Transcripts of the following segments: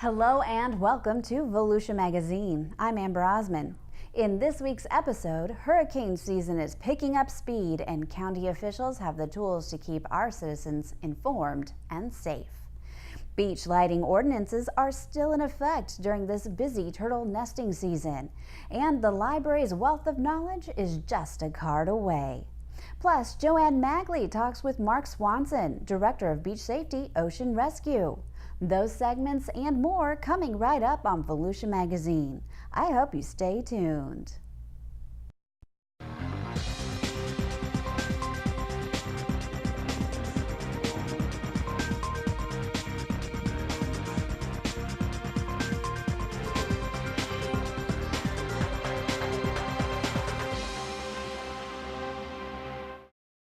Hello and welcome to Volusia Magazine. I'm Amber Osman. In this week's episode, hurricane season is picking up speed and county officials have the tools to keep our citizens informed and safe. Beach lighting ordinances are still in effect during this busy turtle nesting season, and the library's wealth of knowledge is just a card away. Plus, Joanne Magley talks with Mark Swanson, Director of Beach Safety Ocean Rescue. Those segments and more coming right up on Volusia Magazine. I hope you stay tuned.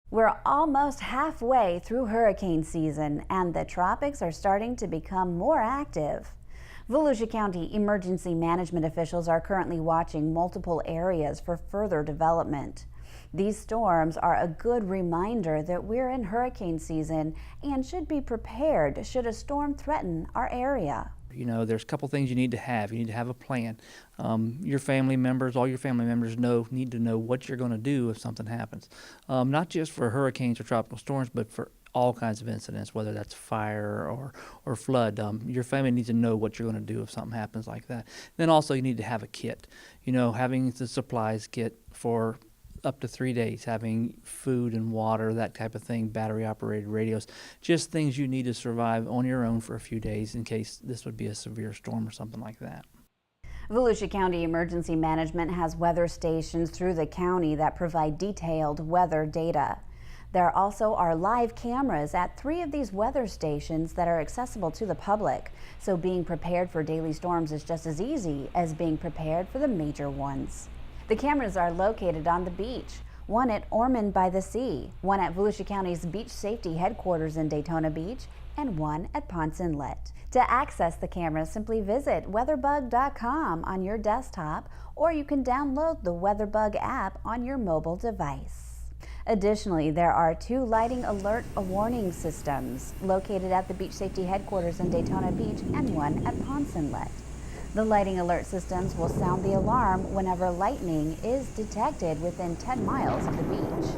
We're almost halfway through hurricane season, and the tropics are starting to become more active. Volusia County emergency management officials are currently watching multiple areas for further development. These storms are a good reminder that we're in hurricane season and should be prepared should a storm threaten our area. You know, there's a couple things you need to have. You need to have a plan. Your family members, all your family members need to know what you're going to do if something happens. Not just for hurricanes or tropical storms, but for all kinds of incidents, whether that's fire or flood. Your family needs to know what you're going to do if something happens like that. Then also you need to have a kit. You know, having the supplies kit for up to 3 days, having food and water, that type of thing, battery operated radios, just things you need to survive on your own for a few days in case this would be a severe storm or something like that. Volusia County Emergency Management has weather stations through the county that provide detailed weather data. There also are live cameras at 3 of these weather stations that are accessible to the public, so being prepared for daily storms is just as easy as being prepared for the major ones. The cameras are located on the beach, one at Ormond by the Sea, one at Volusia County's Beach Safety Headquarters in Daytona Beach, and one at Ponce Inlet. To access the cameras, simply visit weatherbug.com on your desktop, or you can download the WeatherBug app on your mobile device. Additionally, there are 2 lighting alert warning systems located at the Beach Safety Headquarters in Daytona Beach and one at Ponce Inlet. The lighting alert systems will sound the alarm whenever lightning is detected within 10 miles of the beach.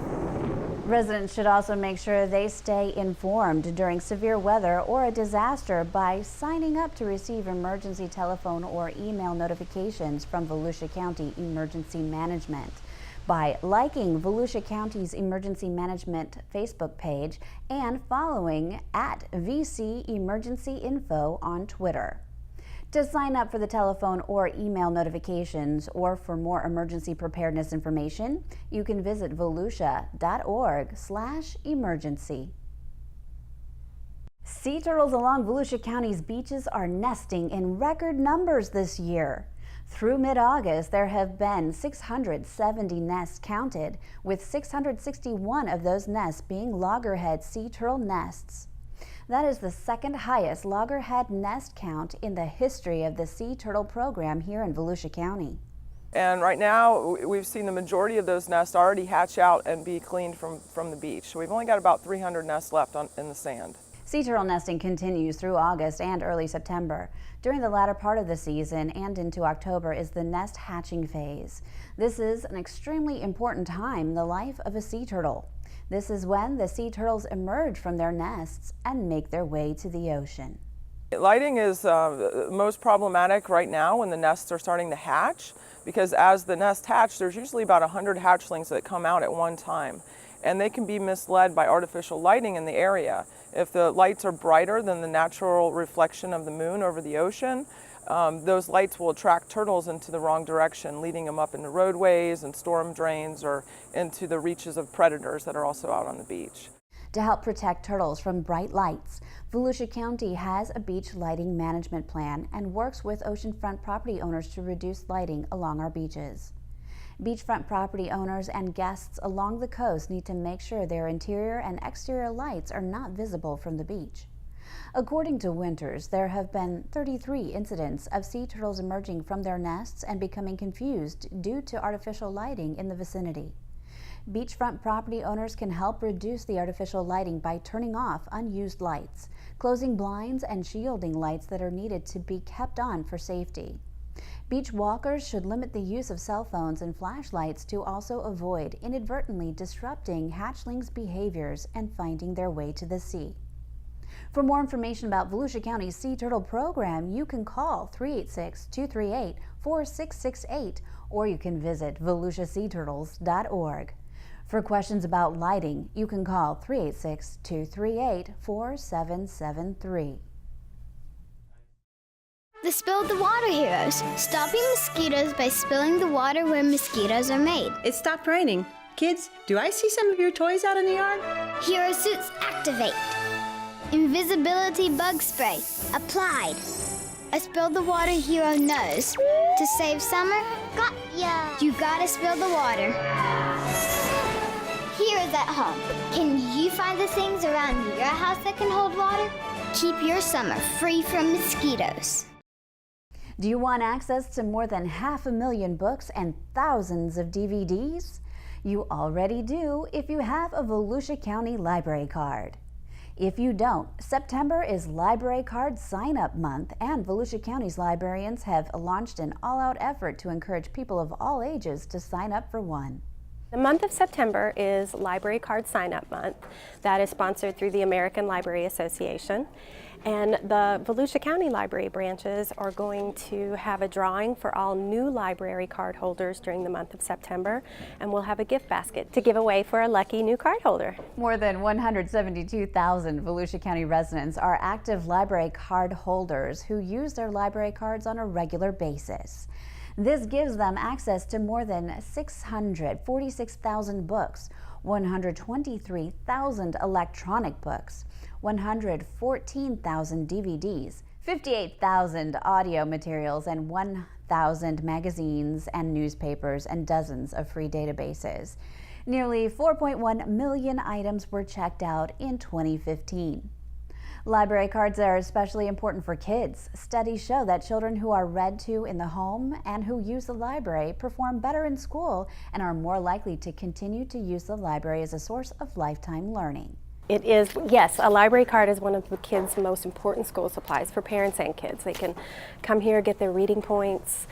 Residents should also make sure they stay informed during severe weather or a disaster by signing up to receive emergency telephone or email notifications from Volusia County Emergency Management, by liking Volusia County's Emergency Management Facebook page and following at VC Emergency Info on Twitter. To sign up for the telephone or email notifications or for more emergency preparedness information, you can visit volusia.org/emergency. Sea turtles along Volusia County's beaches are nesting in record numbers this year. Through mid-August, there have been 670 nests counted, with 661 of those nests being loggerhead sea turtle nests. That is the second highest loggerhead nest count in the history of the sea turtle program here in Volusia County. And right now, we've seen the majority of those nests already hatch out and be cleaned from the beach. So we've only got about 300 nests left in the sand. Sea turtle nesting continues through August and early September. During the latter part of the season and into October is the nest hatching phase. This is an extremely important time in the life of a sea turtle. This is when the sea turtles emerge from their nests and make their way to the ocean. Lighting is most problematic right now when the nests are starting to hatch, because as the nests hatch, there's usually about 100 hatchlings that come out at one time, and they can be misled by artificial lighting in the area. If the lights are brighter than the natural reflection of the moon over the ocean, those lights will attract turtles into the wrong direction, leading them up into roadways and storm drains or into the reaches of predators that are also out on the beach. To help protect turtles from bright lights, Volusia County has a beach lighting management plan and works with oceanfront property owners to reduce lighting along our beaches. Beachfront property owners and guests along the coast need to make sure their interior and exterior lights are not visible from the beach. According to Winters, there have been 33 incidents of sea turtles emerging from their nests and becoming confused due to artificial lighting in the vicinity. Beachfront property owners can help reduce the artificial lighting by turning off unused lights, closing blinds, and shielding lights that are needed to be kept on for safety. Beach walkers should limit the use of cell phones and flashlights to also avoid inadvertently disrupting hatchlings' behaviors and finding their way to the sea. For more information about Volusia County's Sea Turtle program, you can call 386-238-4668 or you can visit volusiaseaturtles.org. For questions about lighting, you can call 386-238-4773. The Spill the Water Heroes, stopping mosquitoes by spilling the water where mosquitoes are made. It stopped raining. Kids, do I see some of your toys out in the yard? Hero suits activate. Invisibility bug spray applied. A Spill the Water hero knows to save summer. Got ya! You gotta spill the water. Heroes at home. Can you find the things around your house that can hold water? Keep your summer free from mosquitoes. Do you want access to more than 500,000 books and thousands of DVDs? You already do if you have a Volusia County library card. If you don't, September is Library Card Sign-Up Month, and Volusia County's librarians have launched an all-out effort to encourage people of all ages to sign up for one. The month of September is Library Card Sign-Up Month. That is sponsored through the American Library Association. And the Volusia County Library branches are going to have a drawing for all new library card holders during the month of September, and we'll have a gift basket to give away for a lucky new card holder. More than 172,000 Volusia County residents are active library card holders who use their library cards on a regular basis. This gives them access to more than 646,000 books, 123,000 electronic books, 114,000 DVDs, 58,000 audio materials, and 1,000 magazines and newspapers, and dozens of free databases. Nearly 4.1 million items were checked out in 2015. Library cards are especially important for kids. Studies show that children who are read to in the home and who use the library perform better in school and are more likely to continue to use the library as a source of lifetime learning. It is, yes, a library card is one of the kids' most important school supplies for parents and kids. They can come here, get their reading points.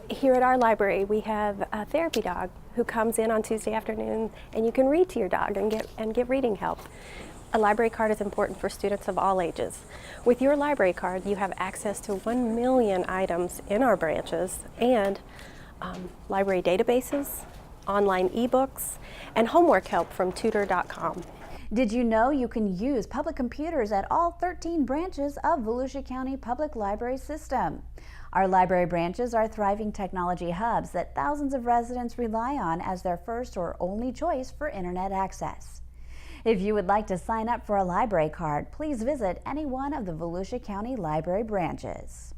Here at our library, we have a therapy dog who comes in on Tuesday afternoon, and you can read to your dog and get reading help. A library card is important for students of all ages. With your library card, you have access to 1 million items in our branches and library databases, online ebooks, and homework help from tutor.com. Did you know you can use public computers at all 13 branches of Volusia County Public Library System? Our library branches are thriving technology hubs that thousands of residents rely on as their first or only choice for internet access. If you would like to sign up for a library card, please visit any one of the Volusia County Library branches.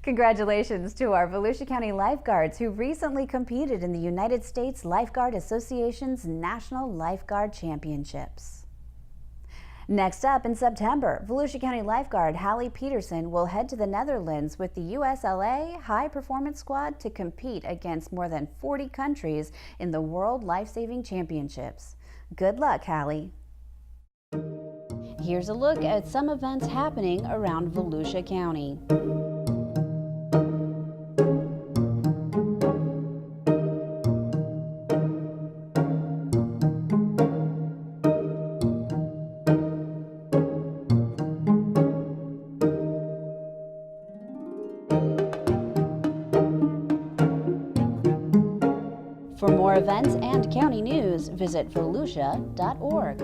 Congratulations to our Volusia County Lifeguards who recently competed in the United States Lifeguard Association's National Lifeguard Championships. Next up in September, Volusia County Lifeguard Hallie Peterson will head to the Netherlands with the USLA High Performance Squad to compete against more than 40 countries in the World Life-Saving Championships. Good luck, Hallie. Here's a look at some events happening around Volusia County. For more events and county news, visit volusia.org.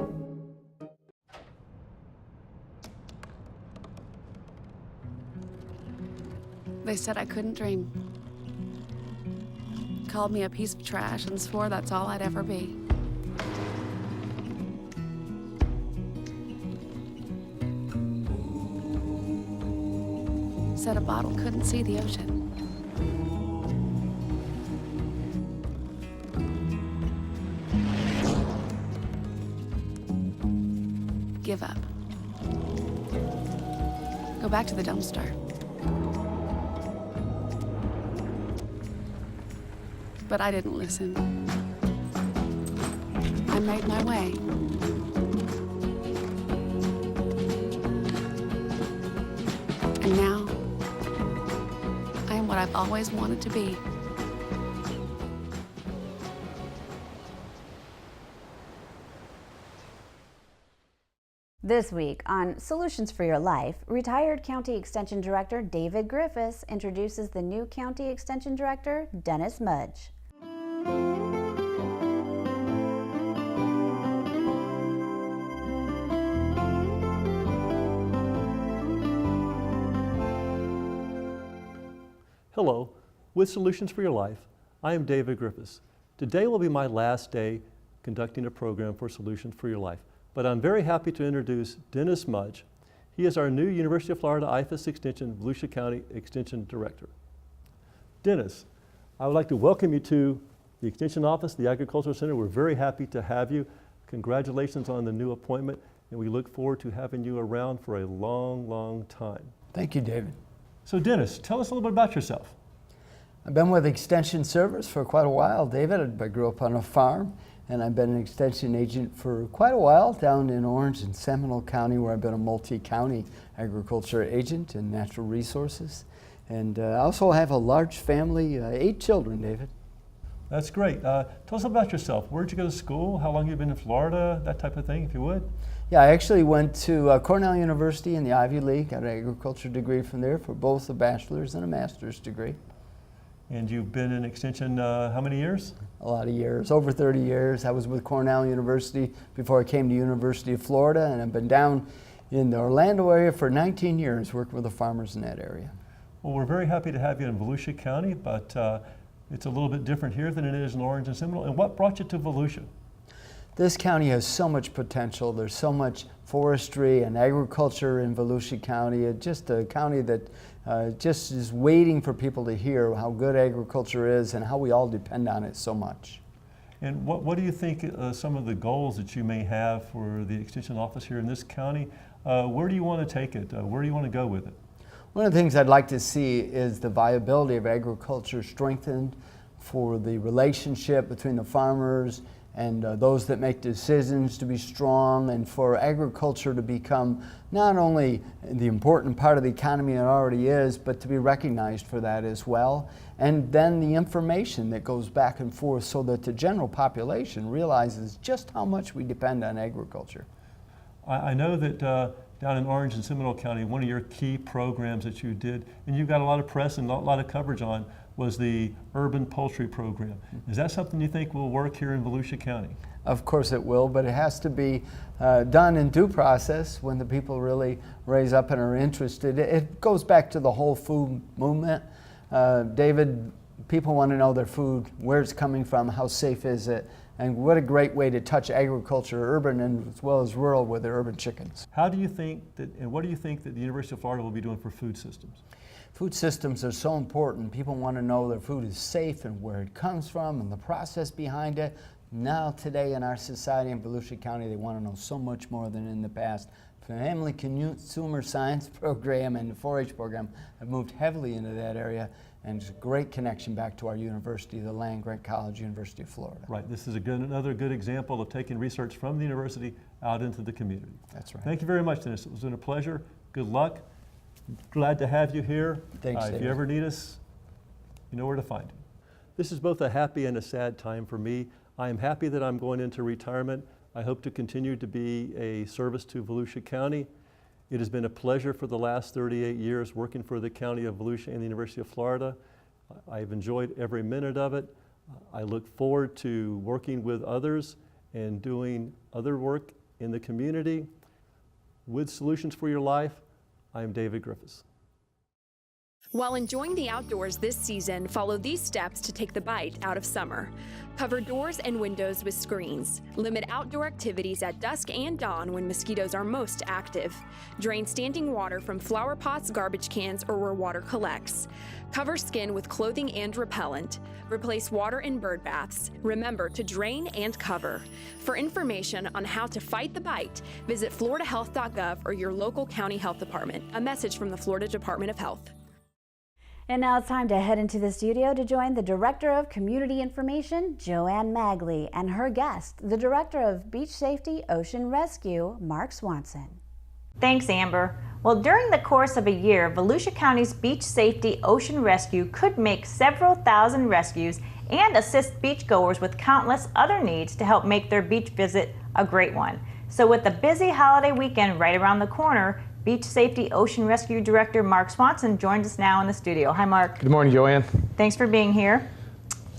They said I couldn't dream. Called me a piece of trash and swore that's all I'd ever be. Said a bottle couldn't see the ocean. Give up. Go back to the dumpster. But I didn't listen. I made my way. And now, I am what I've always wanted to be. This week on Solutions for Your Life, retired County Extension Director David Griffiths introduces the new County Extension Director, Dennis Mudge. Hello, with Solutions for Your Life, I am David Griffiths. Today will be my last day conducting a program for Solutions for Your Life, but I'm very happy to introduce Dennis Mudge. He is our new University of Florida IFAS Extension, Volusia County Extension Director. Dennis, I would like to welcome you to the Extension Office, the Agricultural Center. We're very happy to have you. Congratulations on the new appointment, and we look forward to having you around for a long, long time. Thank you, David. So Dennis, tell us a little bit about yourself. I've been with Extension Service for quite a while, David. I grew up on a farm, and I've been an extension agent for quite a while down in Orange and Seminole County, where I've been a multi-county agriculture agent in natural resources. And I also have a large family, 8 children, David. That's great. Tell us about yourself. Where'd you go to school? How long have you been in Florida? That type of thing, if you would. Yeah, I actually went to Cornell University in the Ivy League, got an agriculture degree from there for both a bachelor's and a master's degree. And you've been in Extension how many years? A lot of years, over 30 years. I was with Cornell University before I came to University of Florida, and I've been down in the Orlando area for 19 years working with the farmers in that area. Well, we're very happy to have you in Volusia County, but it's a little bit different here than it is in Orange and Seminole. And what brought you to Volusia? This county has so much potential. There's so much forestry and agriculture in Volusia County. It's just a county that just is waiting for people to hear how good agriculture is and how we all depend on it so much. And what do you think some of the goals that you may have for the Extension Office here in this county? Where do you want to take it? Where do you want to go with it? One of the things I'd like to see is the viability of agriculture strengthened, for the relationship between the farmers and those that make decisions to be strong, and for agriculture to become not only the important part of the economy it already is, but to be recognized for that as well. And then the information that goes back and forth so that the general population realizes just how much we depend on agriculture. I know that down in Orange and Seminole County, one of your key programs that you did, and you got a lot of press and a lot of coverage on, was the urban poultry program. Is that something you think will work here in Volusia County? Of course it will, but it has to be done in due process when the people really raise up and are interested. It goes back to the whole food movement. David, people want to know their food, where it's coming from, how safe is it, and what a great way to touch agriculture, urban and as well as rural, with the urban chickens. How do you think that, and what do you think that the University of Florida will be doing for food systems? Food systems are so important. People want to know their food is safe and where it comes from and the process behind it. Now today in our society in Volusia County, they want to know so much more than in the past. Family Consumer Science Program and the 4-H program have moved heavily into that area, and it's a great connection back to our university, the land-grant college, University of Florida. Right, this is another good example of taking research from the university out into the community. That's right. Thank you very much, Dennis. It was been a pleasure. Good luck. Glad to have you here. Thanks, If David. you ever need us, you know where to find us. This is both a happy and a sad time for me. I am happy that I'm going into retirement. I hope to continue to be a service to Volusia County. It has been a pleasure for the last 38 years working for the County of Volusia and the University of Florida. I've enjoyed every minute of it. I look forward to working with others and doing other work in the community. With Solutions for Your Life, I am David Griffiths. While enjoying the outdoors this season, follow these steps to take the bite out of summer. Cover doors and windows with screens. Limit outdoor activities at dusk and dawn when mosquitoes are most active. Drain standing water from flower pots, garbage cans, or where water collects. Cover skin with clothing and repellent. Replace water in bird baths. Remember to drain and cover. For information on how to fight the bite, visit floridahealth.gov or your local county health department. A message from the Florida Department of Health. And now it's time to head into the studio to join the Director of Community Information, Joanne Magley, and her guest, the Director of Beach Safety Ocean Rescue, Mark Swanson. Thanks, Amber. Well, during the course of a year, Volusia County's Beach Safety Ocean Rescue could make several thousand rescues and assist beachgoers with countless other needs to help make their beach visit a great one. So with the busy holiday weekend right around the corner, Beach Safety Ocean Rescue Director Mark Swanson joins us now in the studio. Hi, Mark. Good morning, Joanne. Thanks for being here.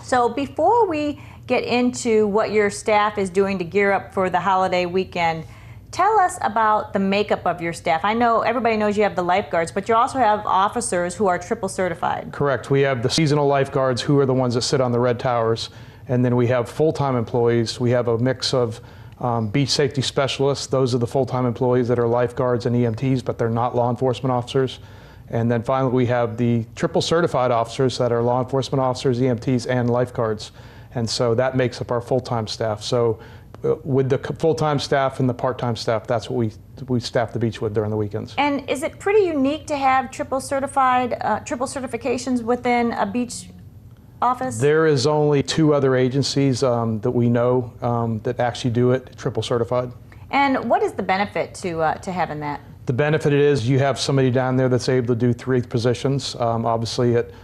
So before we get into what your staff is doing to gear up for the holiday weekend, tell us about the makeup of your staff. I know everybody knows you have the lifeguards, but you also have officers who are triple certified. Correct. We have the seasonal lifeguards who are the ones that sit on the red towers, and then we have full-time employees. We have a mix of beach safety specialists. Those are the full-time employees that are lifeguards and EMTs, but they're not law enforcement officers. And then finally, we have the triple certified officers that are law enforcement officers, EMTs, and lifeguards. And so that makes up our full-time staff. So with the full-time staff and the part-time staff, that's what we staff the beach with during the weekends. And is it pretty unique to have triple certifications within a beach office? There is only 2 other agencies that we know that actually do it triple certified. And what is the benefit to having that? The benefit is you have somebody down there that's able to do 3 positions. Obviously, it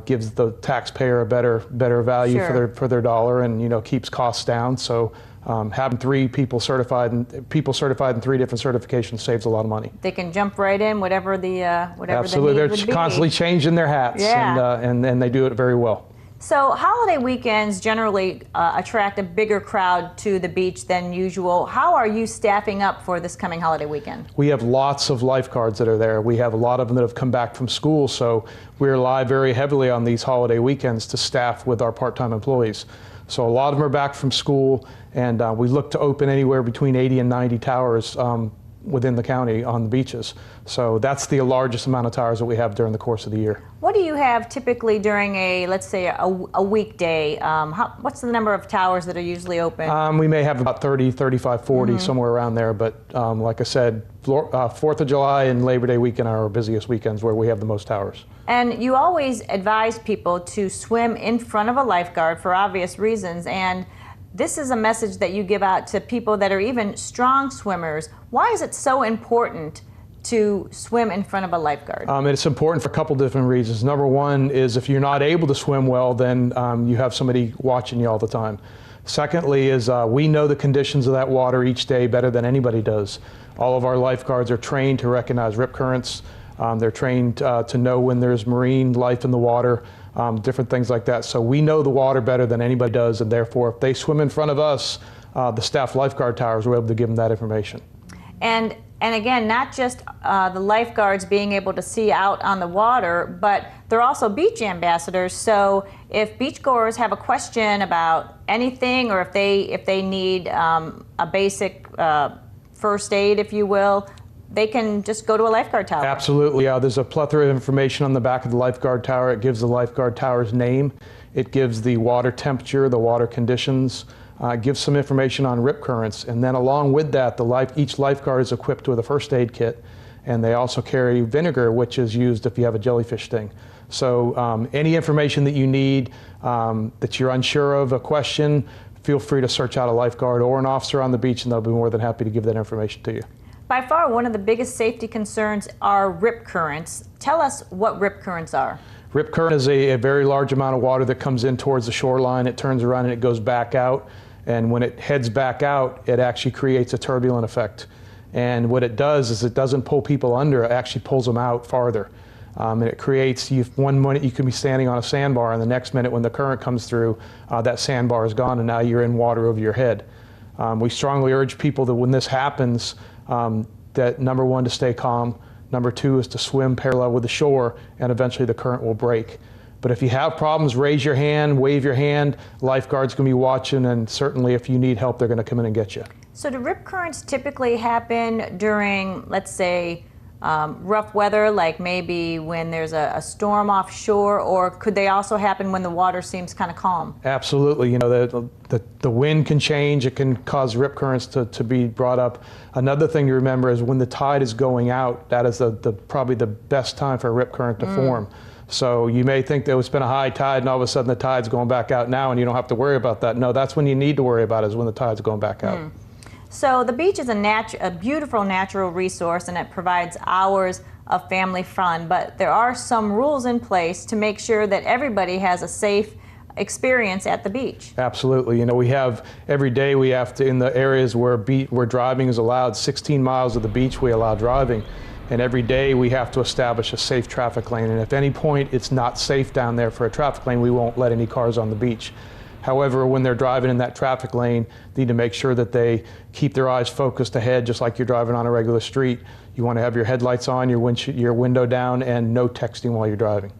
gives the taxpayer a better value Sure. for their dollar, and keeps costs down. So having 3 people certified in 3 different certifications saves a lot of money. They can jump right in, whatever the Absolutely, need they're would be. constantly changing their hats, Yeah. and they do it very well. So holiday weekends generally attract a bigger crowd to the beach than usual. How are you staffing up for this coming holiday weekend? We have lots of lifeguards that are there. We have a lot of them that have come back from school, so we rely very heavily on these holiday weekends to staff with our part-time employees. So a lot of them are back from school, and we look to open anywhere between 80 and 90 towers within the county on the beaches. So that's the largest amount of towers that we have during the course of the year. What do you have typically during let's say a weekday? What's the number of towers that are usually open? We may have about 30, 35, 40, somewhere around there. But like I said, 4th of July and Labor Day weekend are our busiest weekends where we have the most towers. And you always advise people to swim in front of a lifeguard for obvious reasons. And this is a message that you give out to people that are even strong swimmers. Why is it so important to swim in front of a lifeguard? It's important for a couple different reasons. Number one is if you're not able to swim well, then you have somebody watching you all the time. Secondly is we know the conditions of that water each day better than anybody does. All of our lifeguards are trained to recognize rip currents. They're trained to know when there's marine life in the water, different things like that. So we know the water better than anybody does, and therefore if they swim in front of us, the staff lifeguard towers, we're able to give them that information. And again, not just the lifeguards being able to see out on the water, but they're also beach ambassadors. So if beachgoers have a question about anything, or if they need a basic first aid, if you will, they can just go to a lifeguard tower. Absolutely. There's a plethora of information on the back of the lifeguard tower. It gives the lifeguard tower's name. It gives the water temperature, the water conditions. Gives some information on rip currents, and then along with that, each lifeguard is equipped with a first aid kit, and they also carry vinegar, which is used if you have a jellyfish sting. So any information that you need, that you're unsure of, a question, feel free to search out a lifeguard or an officer on the beach, and they'll be more than happy to give that information to you. By far, one of the biggest safety concerns are rip currents. Tell us what rip currents are. Rip current is a very large amount of water that comes in towards the shoreline. It turns around and it goes back out. And when it heads back out, it actually creates a turbulent effect. And what it does is it doesn't pull people under, it actually pulls them out farther. And it creates, one minute you can be standing on a sandbar, and the next minute when the current comes through, that sandbar is gone and now you're in water over your head. We strongly urge people that when this happens, that number one, to stay calm. Number two is to swim parallel with the shore, and eventually the current will break. But if you have problems, raise your hand, wave your hand. Lifeguards can be watching, and certainly if you need help, they're going to come in and get you. So do rip currents typically happen during, let's say, rough weather, like maybe when there's a storm offshore, or could they also happen when the water seems kind of calm? Absolutely. You know, the wind can change. It can cause rip currents to be brought up. Another thing to remember is when the tide is going out, that is probably the best time for a rip current to form. So you may think that it's been a high tide and all of a sudden the tide's going back out now and you don't have to worry about that. No, that's when you need to worry about it, is when the tide's going back out. So the beach is a beautiful natural resource, and it provides hours of family fun, but there are some rules in place to make sure that everybody has a safe experience at the beach. Absolutely. You know, we have, every day we have to, in the areas where driving is allowed, 16 miles of the beach we allow driving, and every day we have to establish a safe traffic lane, and if at any point it's not safe down there for a traffic lane, we won't let any cars on the beach. However, when they're driving in that traffic lane, they need to make sure that they keep their eyes focused ahead, just like you're driving on a regular street. You want to have your headlights on, your window down, and no texting while you're driving.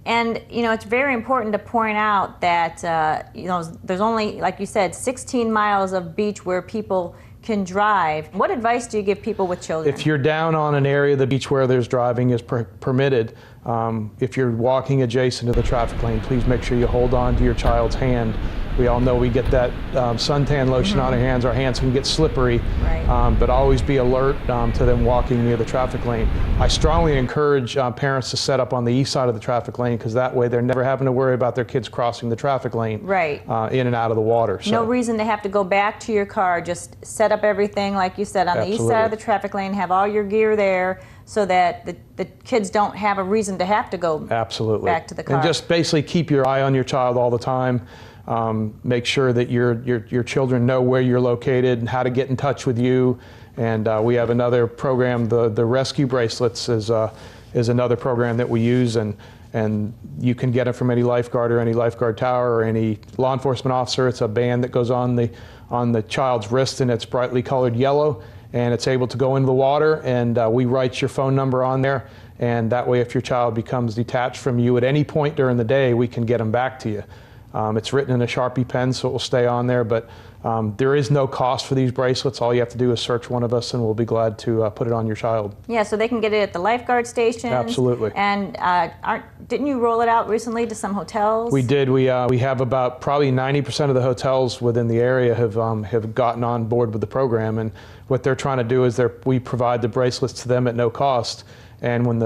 And, you know, it's very important to point out that, you know, there's only, like you said, 16 miles of beach where people can drive. What advice do you give people with children? If you're down on an area of the beach where there's driving is permitted, if you're walking adjacent to the traffic lane, please make sure you hold on to your child's hand. We all know we get that suntan lotion on our hands can get slippery, but always be alert to them walking near the traffic lane. I strongly encourage parents to set up on the east side of the traffic lane, because that way they're never having to worry about their kids crossing the traffic lane in and out of the water. So. No reason to have to go back to your car. Just set up everything, like you said, on the east side of the traffic lane, have all your gear there, so that the kids don't have a reason to have to go back to the car. And just basically keep your eye on your child all the time. Make sure that your children know where you're located and how to get in touch with you. And we have another program, the Rescue Bracelets is another program that we use, and you can get it from any lifeguard or any lifeguard tower or any law enforcement officer. It's a band that goes on the child's wrist, and it's brightly colored yellow, and it's able to go into the water, and we write your phone number on there, and that way if your child becomes detached from you at any point during the day, we can get them back to you. It's written in a Sharpie pen, so it will stay on there, but there is no cost for these bracelets. All you have to do is search one of us, and we'll be glad to put it on your child. Yeah, so they can get it at the lifeguard stations. Absolutely. And didn't you roll it out recently to some hotels? We did. We have about probably 90% of the hotels within the area have gotten on board with the program, and what they're trying to do is we provide the bracelets to them at no cost. And when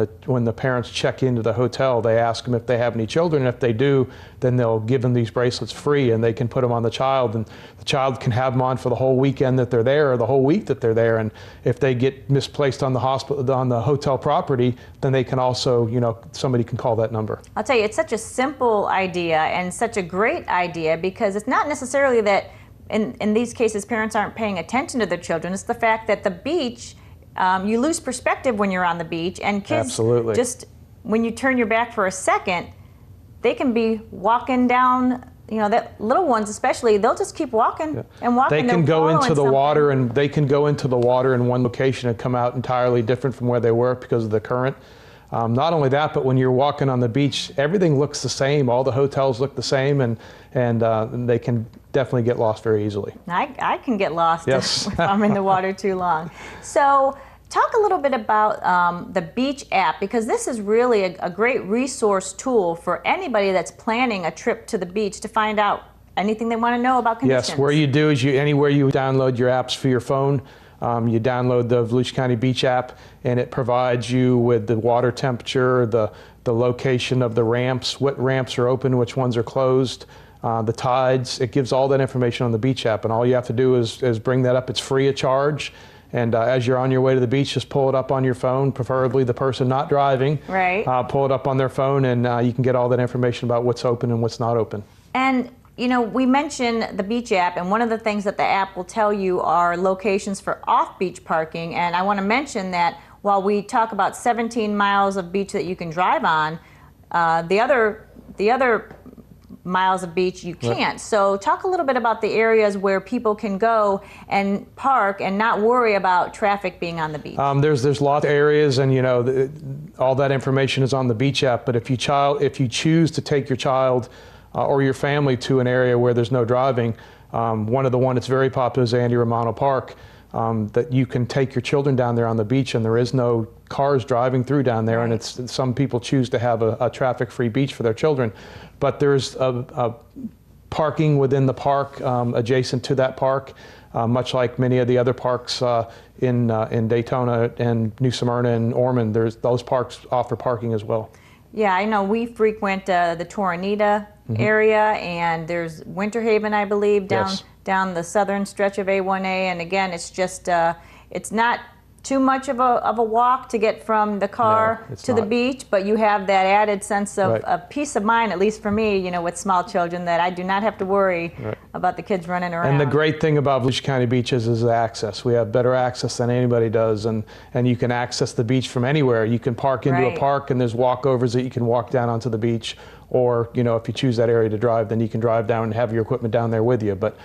the parents check into the hotel, they ask them if they have any children. And if they do, then they'll give them these bracelets free, and they can put them on the child. And the child can have them on for the whole weekend that they're there, or the whole week that they're there. And if they get misplaced on the hotel property, then they can also, you know, somebody can call that number. I'll tell you, it's such a simple idea and such a great idea, because it's not necessarily that in these cases parents aren't paying attention to their children. It's the fact that the beach, you lose perspective when you're on the beach, and kids just, when you turn your back for a second, they can be walking down, you know, that little ones especially, they'll just keep walking and walking. They can go into the water, and they can go into the water in one location and come out entirely different from where they were because of the current. Not only that, but when you're walking on the beach, everything looks the same. All the hotels look the same, and they can definitely get lost very easily. I can get lost if I'm in the water too long. So talk a little bit about the beach app, because this is really a great resource tool for anybody that's planning a trip to the beach to find out anything they want to know about conditions. Yes, where you do is anywhere you download your apps for your phone, you download the Volusia County Beach app, and it provides you with the water temperature, the location of the ramps, what ramps are open, which ones are closed, the tides. It gives all that information on the beach app, and all you have to do is bring that up. It's free of charge, and as you're on your way to the beach, just pull it up on your phone, preferably the person not driving. Pull it up on their phone, and you can get all that information about what's open and what's not open. And you know, we mentioned the beach app, and one of the things that the app will tell you are locations for off-beach parking. And I want to mention that while we talk about 17 miles of beach that you can drive on, the other miles of beach you can't. So talk a little bit about the areas where people can go and park and not worry about traffic being on the beach. There's lots of areas, and you know, all that information is on the beach app. But if you choose to take your child or your family to an area where there's no driving, one that's very popular is Andy Romano Park. that you can take your children down there on the beach, and there is no cars driving through down there, and some people choose to have a traffic-free beach for their children. But there's a parking within the park, adjacent to that park, much like many of the other parks in Daytona and New Smyrna and Ormond. Those parks offer parking as well. Yeah, I know we frequent the Tornita area, and there's Winter Haven, I believe, down the southern stretch of A1A, and again, it's just, it's not too much of a walk to get from the car to the beach, but you have that added sense of peace of mind, at least for me, you know, with small children, that I do not have to worry about the kids running around. And the great thing about Volusia County beaches is the access. We have better access than anybody does, and you can access the beach from anywhere. You can park into a park, and there's walkovers that you can walk down onto the beach, or, you know, if you choose that area to drive, then you can drive down and have your equipment down there with you. But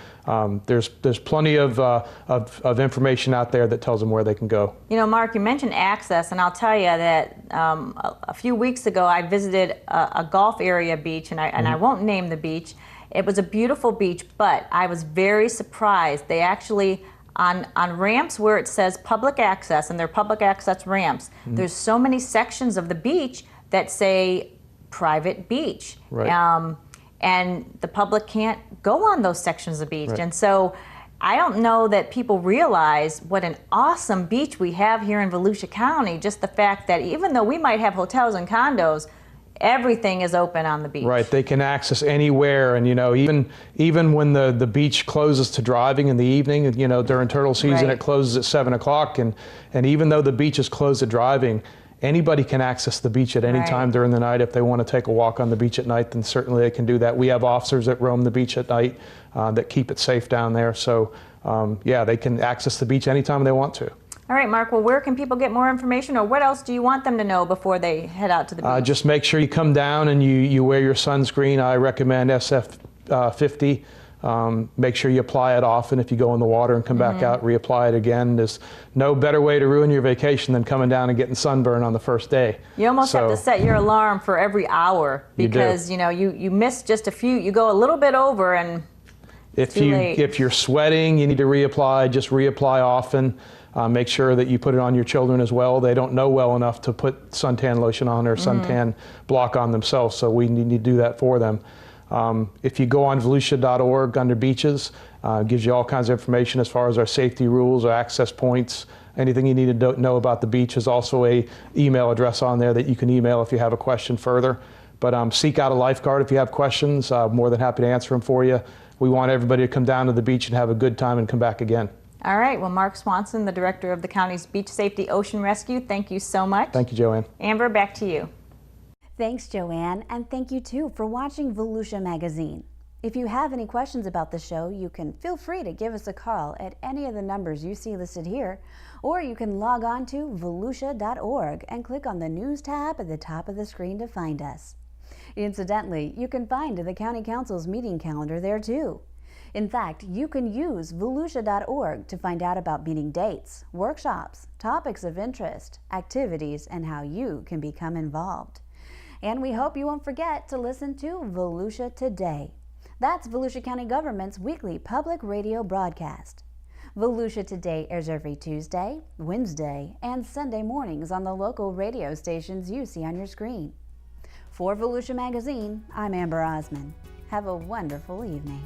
there's plenty of information out there that tells them where they can go. You know, Mark, you mentioned access, and I'll tell you that a few weeks ago I visited a golf area beach, and I won't name the beach. It was a beautiful beach, but I was very surprised. They actually, on ramps where it says public access, and they're public access ramps, there's so many sections of the beach that say private beach. And the public can't go on those sections of beach. And so I don't know that people realize what an awesome beach we have here in Volusia County, just the fact that even though we might have hotels and condos, everything is open on the beach. Right, they can access anywhere, and you know, even when the beach closes to driving in the evening, you know, during turtle season it closes at 7 o'clock, and even though the beach is closed to driving, anybody can access the beach at any time during the night. If they want to take a walk on the beach at night, then certainly they can do that. We have officers that roam the beach at night that keep it safe down there. So yeah, they can access the beach anytime they want to. All right, Mark, well, where can people get more information, or what else do you want them to know before they head out to the beach? Just make sure you come down and you wear your sunscreen. I recommend SF50. Make sure you apply it often. If you go in the water and come back out, reapply it again. There's no better way to ruin your vacation than coming down and getting sunburn on the first day. You almost have to set your alarm for every hour, because you know, you miss just a few, you go a little bit over, and it's too late. If you're sweating, you need to reapply. Just reapply often. Make sure that you put it on your children as well. They don't know well enough to put suntan lotion on or suntan block on themselves, so we need to do that for them. If you go on volusia.org under beaches, gives you all kinds of information as far as our safety rules, our access points, anything you need to know about the beach. Is also a email address on there that you can email if you have a question further. But seek out a lifeguard if you have questions. More than happy to answer them for you. We want everybody to come down to the beach and have a good time and come back again. All right, well, Mark Swanson, the director of the county's Beach Safety Ocean Rescue, thank you so much. Thank you, Joanne. Amber, back to you. Thanks, Joanne, and thank you too for watching Volusia Magazine. If you have any questions about the show, you can feel free to give us a call at any of the numbers you see listed here, or you can log on to volusia.org and click on the News tab at the top of the screen to find us. Incidentally, you can find the County Council's meeting calendar there too. In fact, you can use volusia.org to find out about meeting dates, workshops, topics of interest, activities, and how you can become involved. And we hope you won't forget to listen to Volusia Today. That's Volusia County Government's weekly public radio broadcast. Volusia Today airs every Tuesday, Wednesday, and Sunday mornings on the local radio stations you see on your screen. For Volusia Magazine, I'm Amber Osman. Have a wonderful evening.